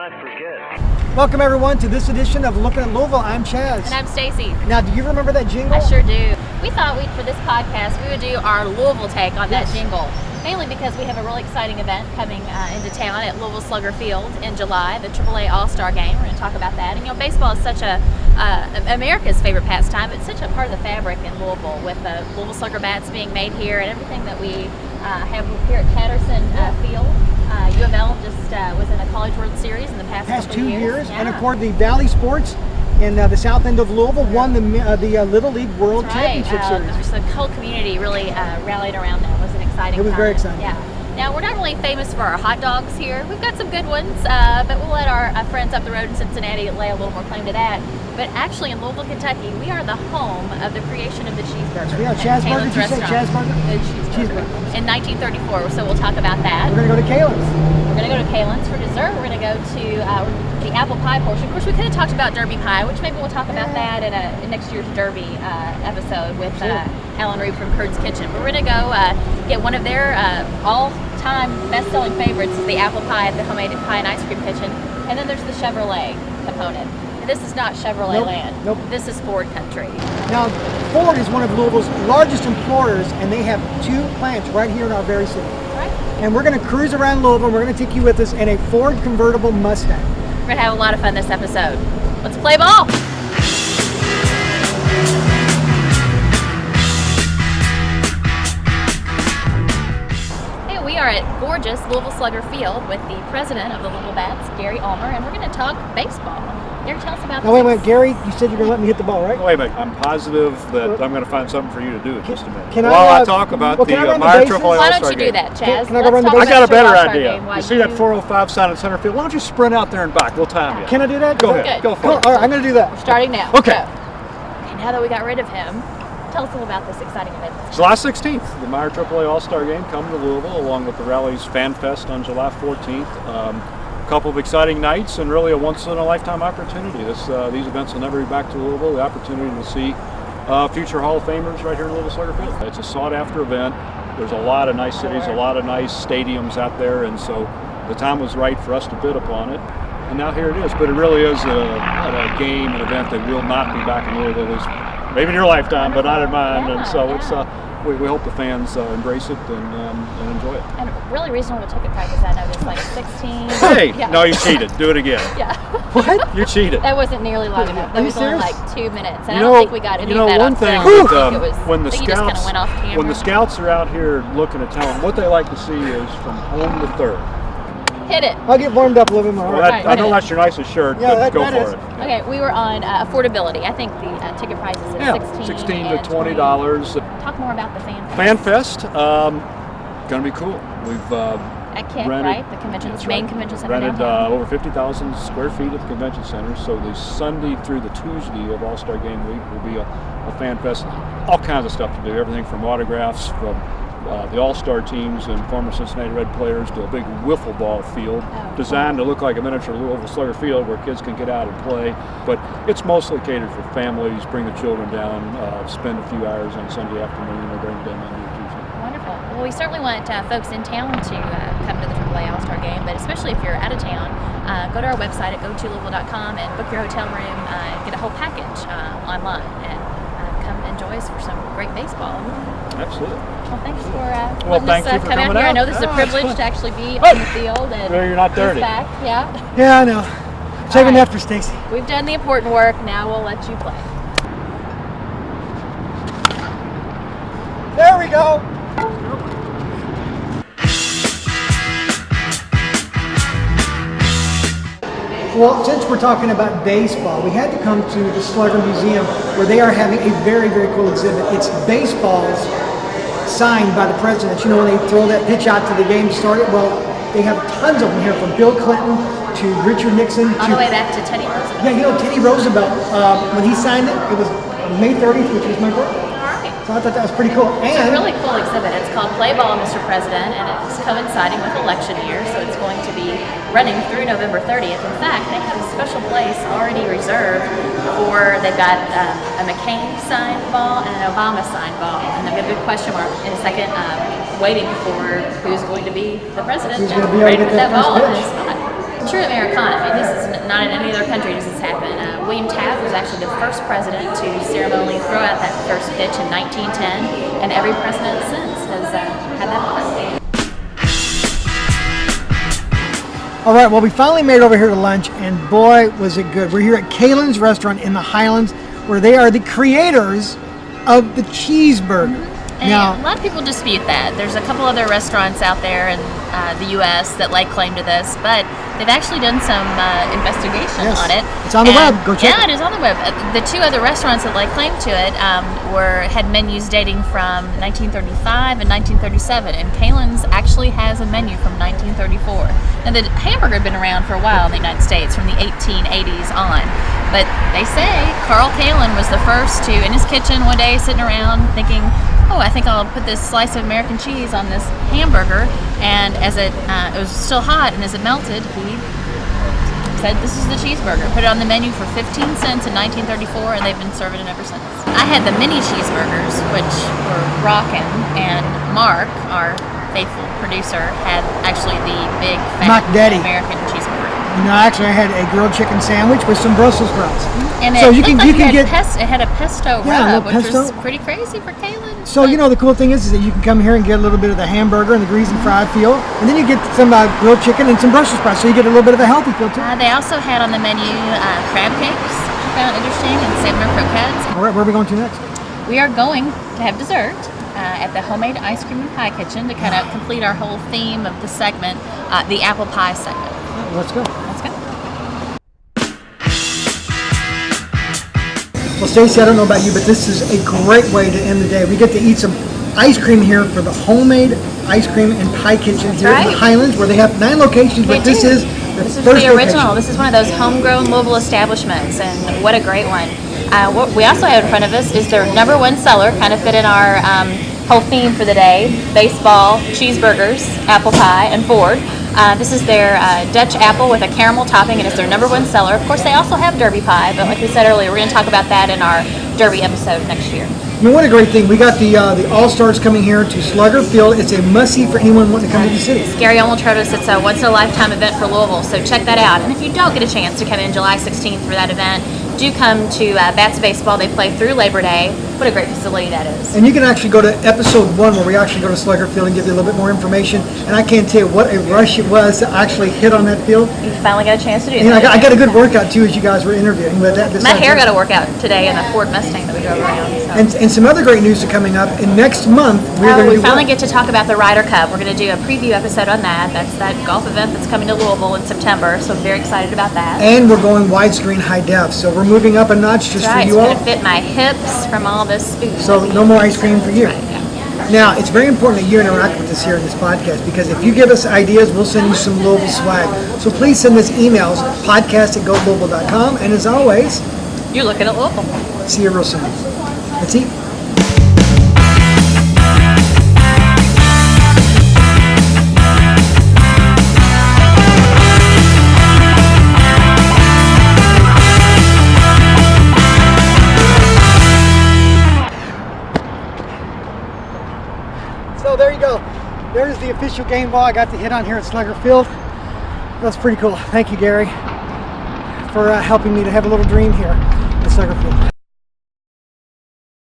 I forget? Welcome everyone to this edition of Looking at Louisville. I'm Chaz. And I'm Stacy. Now, do you remember that jingle? I sure do. We thought for this podcast we would do our Louisville take on that jingle. Mainly because we have a really exciting event coming into town at Louisville Slugger Field in July, the AAA All-Star Game. We're going to talk about that. And baseball is such America's favorite pastime. It's such a part of the fabric in Louisville, with the Louisville Slugger bats being made here and everything that we have here at Patterson Field. U of L just was in a College World Series in the past 2 years. Yeah. And of course, the Valley Sports in the south end of Louisville won the Little League World Championship Series. Just the whole community really rallied around that. It was an exciting time. It was very exciting. Yeah. Now, we're not really famous for our hot dogs here. We've got some good ones, but we'll let our friends up the road in Cincinnati lay a little more claim to that. But actually, in Louisville, Kentucky, we are the home of the creation of the cheeseburger. Yeah, cheeseburger. Did you say cheeseburger? Cheeseburger. In 1934, so we'll talk about that. We're going to go to Kaelins. We're going to go to Kaelins for dessert. We're going to go to the apple pie portion. Of course, we could have talked about Derby pie, which maybe we'll talk about that in next year's Derby episode with Alan Reed from Kurt's Kitchen. But we're going to go get one of their all-time best-selling favorites, is the apple pie at the Homemade Pie and Ice Cream Kitchen. And then there's the Chevrolet component. This is not Chevrolet land. Nope. This is Ford country. Now, Ford is one of Louisville's largest employers, and they have 2 plants right here in our very city. Right. And we're going to cruise around Louisville. We're going to take you with us in a Ford convertible Mustang. We're going to have a lot of fun this episode. Let's play ball! Hey, we are at gorgeous Louisville Slugger Field with the president of the Louisville Bats, Gary Ulmer, and we're going to talk baseball. Gary, tell us about Now, wait, Gary, you said you're going to let me hit the ball, right? Wait a minute. I'm positive that I'm going to find something for you to do in just a minute. Can I talk about the Meyer AAA All-Star Why don't you game. do that, Chaz? Can I go run the Let's bases? I got a talk about better your All-Star idea. game while You see that 405 sign in center field? Why don't you sprint out there and back? We'll time you. Can I do that? Go ahead. Good. Go for it. All right, I'm going to do that. We're starting now. Okay. Okay, now that we got rid of him, tell us a little about this exciting event. July 16th, the Meyer AAA All-Star game coming to Louisville, along with the Rally's Fan Fest on July 14th. Couple of exciting nights and really a once-in-a-lifetime opportunity. These events will never be back to Louisville. The opportunity to see future Hall of Famers right here in Louisville Slugger Field. It's a sought-after event. There's a lot of nice cities, a lot of nice stadiums out there, and so the time was right for us to bid upon it. And now here it is. But it really is a game, an event that will not be back in Louisville, at least maybe in your lifetime, but not in mine. And so it's we hope the fans embrace it and enjoy it. And really reasonable ticket prices, I noticed, like 16. Hey, yeah. No, you cheated. Do it again. Yeah. What? You cheated. That wasn't nearly long enough. That you was only serious? like 2 minutes. And I don't think we got any of that one on thing film. that, when the I think you just kinda scouts went off camera. when the scouts are out here looking at talent, what they like to see is from home to third. Hit it. I'll get warmed up a little bit more. Well, Right, I know right. that's your nicest shirt, Yeah, but go that for is. it. Okay, we were on affordability. I think the ticket prices Yeah, is $16 and to $20. Talk more about the Fan Fest. Fan Fest, gonna be cool. We've At KIC, rented, right? The convention, that's main right. convention center rented downtown. over 50,000 square feet of the convention center. So the Sunday through the Tuesday of All-Star Game Week will be a Fan Fest. All kinds of stuff to do. Everything from autographs from the All-Star teams and former Cincinnati Red players to a big wiffle ball field designed to look like a miniature Louisville Slugger Field where kids can get out and play. But it's mostly catered for families. Bring the children down, spend a few hours on Sunday afternoon, or bring them Monday or Tuesday. Wonderful. Well, we certainly want folks in town to come to the AAA All-Star Game, but especially if you're out of town, go to our website at go2louisville.com and book your hotel room and get a whole package online and come enjoy us for some great baseball. Absolutely. Well, thanks for thank you for come out coming here. I out. know this is a Oh, privilege it's to fun. actually be on the field and Well, you're not dirty. back. Yeah. Yeah, I know. Saving right. that for Stacy. We've done the important work. Now we'll let you play. There we go. Well, since we're talking about baseball, we had to come to the Slugger Museum where they are having a very, very cool exhibit. It's baseballs signed by the presidents. You know, when they throw that pitch out to the game to start it, well, they have tons of them here, from Bill Clinton to Richard Nixon. All the way back to Teddy Roosevelt. Yeah, you know, Teddy Roosevelt, when he signed it, it was May 30th, which was my birthday. All right. So I thought that was pretty cool. It's a And really cool exhibit. It's called Play Ball, Mr. President, and it's coinciding with election year, so it's going to be running through November 30th. In fact, they have a special place already reserved for, they've got a McCain signed ball and an Obama signed ball, and they've got a big question mark in a second, waiting for who's going to be the president. Who's and gonna be able to ready get to that put first ball in pitch. his spot. True Americana. I mean, this is not in any other country does this happen. William Taft was actually the first president to ceremonially throw out that first pitch in 1910, and every president since has had that honor. All right, well, we finally made it over here to lunch, and boy, was it good. We're here at Kaelins restaurant in the Highlands, where they are the creators of the cheeseburger. And a lot of people dispute that. There's a couple other restaurants out there in the U.S. that lay claim to this, but they've actually done some investigation on it. It's on the web. Go check it. Yeah, it is on the web. The two other restaurants that lay claim to it had menus dating from 1935 and 1937, and Kaelins actually has a menu from 1934. Now, the hamburger had been around for a while in the United States, from the 1880s on. But they say Carl Kaelin was the first to, in his kitchen one day, sitting around thinking, oh, I think I'll put this slice of American cheese on this hamburger. And as it was still hot, and as it melted, he said, this is the cheeseburger. Put it on the menu for 15 cents in 1934, and they've been serving it ever since. I had the mini cheeseburgers, which were rockin', and Mark, our faithful producer, had actually the big fat American cheeseburger. No, actually, I had a grilled chicken sandwich with some Brussels sprouts. And so it you can get it had a pesto rub, which was pretty crazy for Kaelin. So you know the cool thing is that you can come here and get a little bit of the hamburger and the greasy fried feel, and then you get some grilled chicken and some Brussels sprouts, so you get a little bit of a healthy feel too. They also had on the menu crab cakes, which I found interesting, and salmon croquettes. All right, where are we going to next? We are going to have dessert at the Homemade Ice Cream and Pie Kitchen to kind of complete our whole theme of the segment, the apple pie segment. Let's go. Let's go. Well, Stacey, I don't know about you, but this is a great way to end the day. We get to eat some ice cream here for the Homemade Ice Cream and Pie Kitchen here in the Highlands, where they have 9 locations, but this is the original. Location. This is one of those homegrown Louisville establishments, and what a great one. What we also have in front of us is their #1 seller, kind of fit in our whole theme for the day: baseball, cheeseburgers, apple pie, and Ford. This is their Dutch apple with a caramel topping, and it's their #1 seller. Of course, they also have Derby pie, but like we said earlier, we're going to talk about that in our Derby episode next year. I mean, what a great thing. We got the All-Stars coming here to Slugger Field. It's a must-see for anyone wanting to come to the city. Gary Olmel told us it's a once-in-a-lifetime event for Louisville, so check that out. And if you don't get a chance to come in July 16th for that event, do come to Bats Baseball. They play through Labor Day. What a great facility that is. And you can actually go to episode 1 where we actually go to Slugger Field and give you a little bit more information. And I can't tell you what a rush it was to actually hit on that field. You finally got a chance to do it. And I got a good workout too as you guys were interviewing. With that, my hair got a workout today in the Ford Mustang that we drove around. So. And some other great news are coming up. And next month we finally get to talk about the Ryder Cup. We're going to do a preview episode on that. That's that golf event that's coming to Louisville in September. So I'm very excited about that. And we're going widescreen high def. So we're moving up a notch just for you all. It's going to fit my hips from all this food. So no more ice cream for you. Now, it's very important that you interact with us here in this podcast, because if you give us ideas, we'll send you some Louisville swag. So please send us emails, podcast@golouisville.com. And as always, you're looking at Louisville. See you real soon. Let's eat. So there you go. There's the official game ball I got to hit on here at Slugger Field. That's pretty cool. Thank you, Gary, for helping me to have a little dream here at Slugger Field.